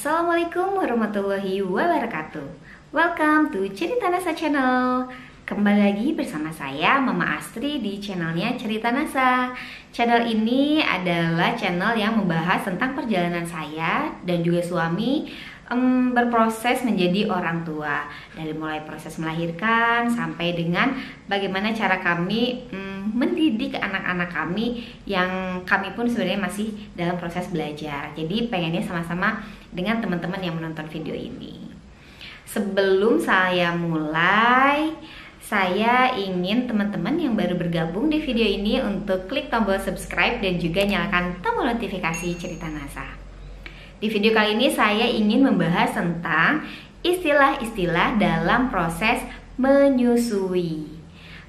Assalamualaikum warahmatullahi wabarakatuh. Welcome to Cerita Nasa Channel. Kembali lagi bersama saya Mama Astri di channelnya Cerita Nasa. Channel ini adalah channel yang membahas tentang perjalanan saya dan juga suami berproses menjadi orang tua, dari mulai proses melahirkan sampai dengan bagaimana cara kami mendidik anak-anak kami yang kami pun sebenarnya masih dalam proses belajar. Jadi pengennya sama-sama dengan teman-teman yang menonton video ini. Sebelum saya mulai, saya ingin teman-teman yang baru bergabung di video ini untuk klik tombol subscribe dan juga nyalakan tombol notifikasi Cerita Nasa. Di video kali ini saya ingin membahas tentang istilah-istilah dalam proses menyusui.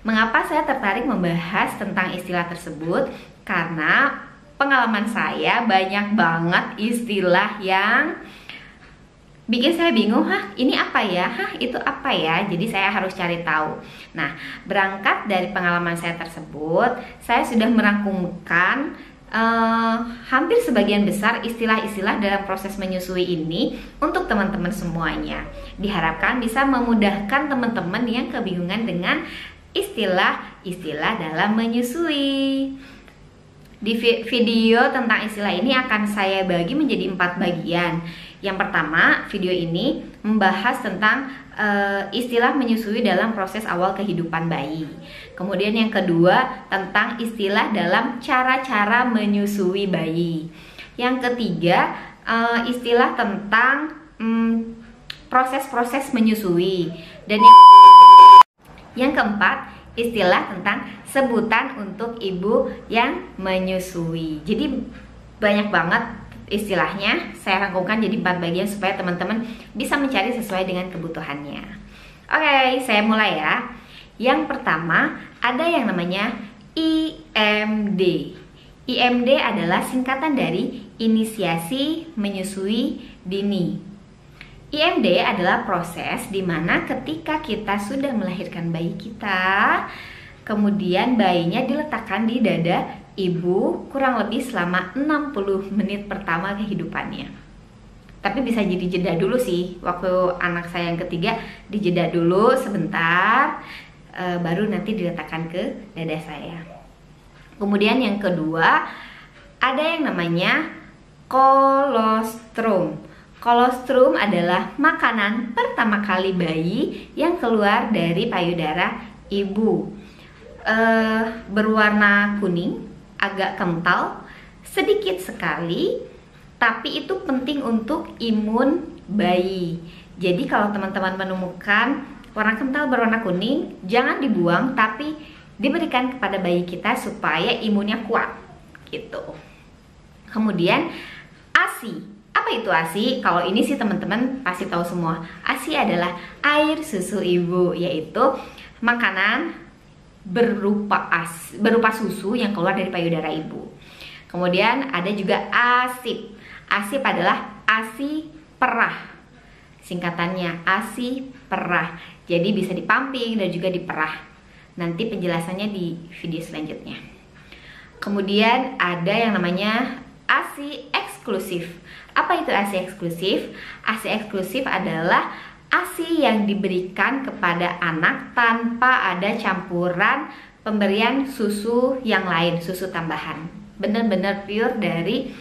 Mengapa saya tertarik membahas tentang istilah tersebut? Karena pengalaman saya banyak banget istilah yang bikin saya bingung, ini apa ya? Itu apa ya? Jadi saya harus cari tahu. Nah, berangkat dari pengalaman saya tersebut, saya sudah merangkumkan hampir sebagian besar istilah-istilah dalam proses menyusui ini untuk teman-teman semuanya. Diharapkan bisa memudahkan teman-teman yang kebingungan dengan istilah-istilah dalam menyusui. Di video tentang istilah ini akan saya bagi menjadi 4 bagian. Yang pertama, video ini membahas tentang istilah menyusui dalam proses awal kehidupan bayi. Kemudian yang kedua, tentang istilah dalam cara-cara menyusui bayi. Yang ketiga, istilah tentang proses-proses menyusui. Dan yang keempat, istilah tentang sebutan untuk ibu yang menyusui. Jadi banyak banget istilahnya, saya rangkumkan jadi 4 bagian supaya teman-teman bisa mencari sesuai dengan kebutuhannya. Oke, saya mulai ya. Yang pertama, ada yang namanya IMD. IMD adalah singkatan dari inisiasi menyusui dini. IMD adalah proses di mana ketika kita sudah melahirkan bayi kita, kemudian bayinya diletakkan di dada ibu kurang lebih selama 60 menit pertama kehidupannya. Tapi bisa jadi jeda dulu sih. Waktu anak saya yang ketiga dijeda dulu sebentar, baru nanti diletakkan ke dada saya. Kemudian yang kedua, ada yang namanya kolostrum. Kolostrum adalah makanan pertama kali bayi yang keluar dari payudara ibu. Berwarna kuning, agak kental, sedikit sekali, tapi itu penting untuk imun bayi. Jadi kalau teman-teman menemukan warna kental berwarna kuning, jangan dibuang, tapi diberikan kepada bayi kita supaya imunnya kuat gitu. Kemudian ASI. Apa itu ASI? Kalau ini sih teman-teman pasti tahu semua. ASI adalah air susu ibu, yaitu makanan berupa susu yang keluar dari payudara ibu. Kemudian ada juga ASIP. ASIP adalah ASI perah. Singkatannya ASI perah. Jadi bisa dipamping dan juga diperah. Nanti penjelasannya di video selanjutnya. Kemudian ada yang namanya ASI eksklusif. Apa itu ASI eksklusif? ASI eksklusif adalah ASI yang diberikan kepada anak tanpa ada campuran pemberian susu yang lain, susu tambahan. Benar-benar pure dari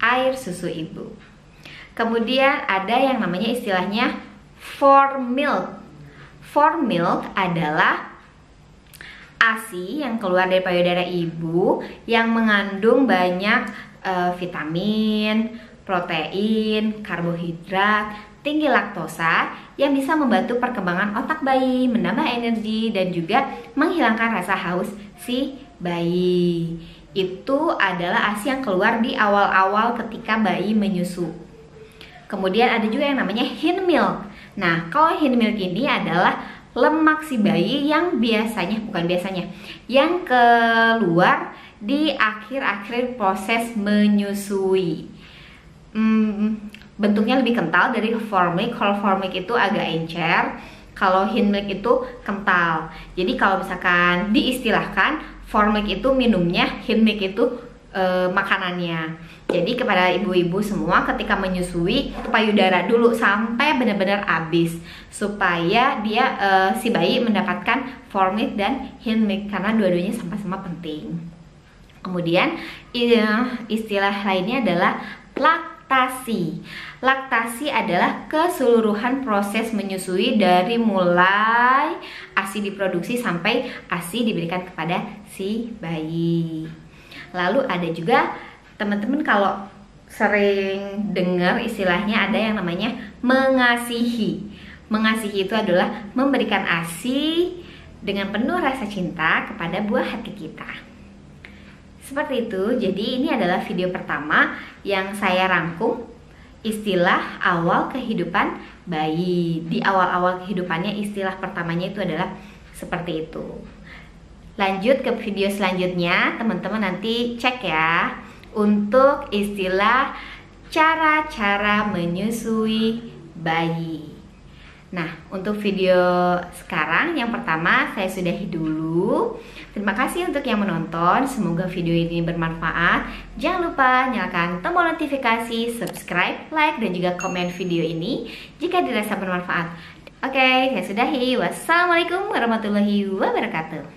air susu ibu. Kemudian ada yang namanya istilahnya formilk. Formilk adalah ASI yang keluar dari payudara ibu yang mengandung banyak vitamin, protein, karbohidrat, tinggi laktosa yang bisa membantu perkembangan otak bayi, menambah energi, dan juga menghilangkan rasa haus si bayi. Itu adalah ASI yang keluar di awal-awal ketika bayi menyusu. Kemudian ada juga yang namanya hind milk. Nah, kalau hind milk ini adalah lemak si bayi yang yang keluar di akhir-akhir proses menyusui. Bentuknya lebih kental dari formilk. Kalau formilk itu agak encer, kalau hind milk itu kental. Jadi kalau misalkan diistilahkan, formilk itu minumnya, hind milk itu makanannya. Jadi kepada ibu-ibu semua ketika menyusui payudara dulu sampai benar-benar habis supaya dia si bayi mendapatkan formit dan hindmilk karena dua-duanya sama-sama penting. Kemudian istilah lainnya adalah laktasi. Laktasi adalah keseluruhan proses menyusui dari mulai ASI diproduksi sampai ASI diberikan kepada si bayi. Lalu ada juga teman-teman kalau sering dengar istilahnya ada yang namanya mengasihi. Mengasihi itu adalah memberikan ASI dengan penuh rasa cinta kepada buah hati kita. Seperti itu, jadi ini adalah video pertama yang saya rangkum istilah awal kehidupan bayi. Di awal-awal kehidupannya istilah pertamanya itu adalah seperti itu. Lanjut ke video selanjutnya, teman-teman nanti cek ya untuk istilah cara-cara menyusui bayi. Nah, untuk video sekarang yang pertama saya sudahi dulu. Terima kasih untuk yang menonton. Semoga video ini bermanfaat. Jangan lupa nyalakan tombol notifikasi, subscribe, like, dan juga komen video ini jika dirasa bermanfaat. Oke, saya sudahi. Wassalamualaikum warahmatullahi wabarakatuh.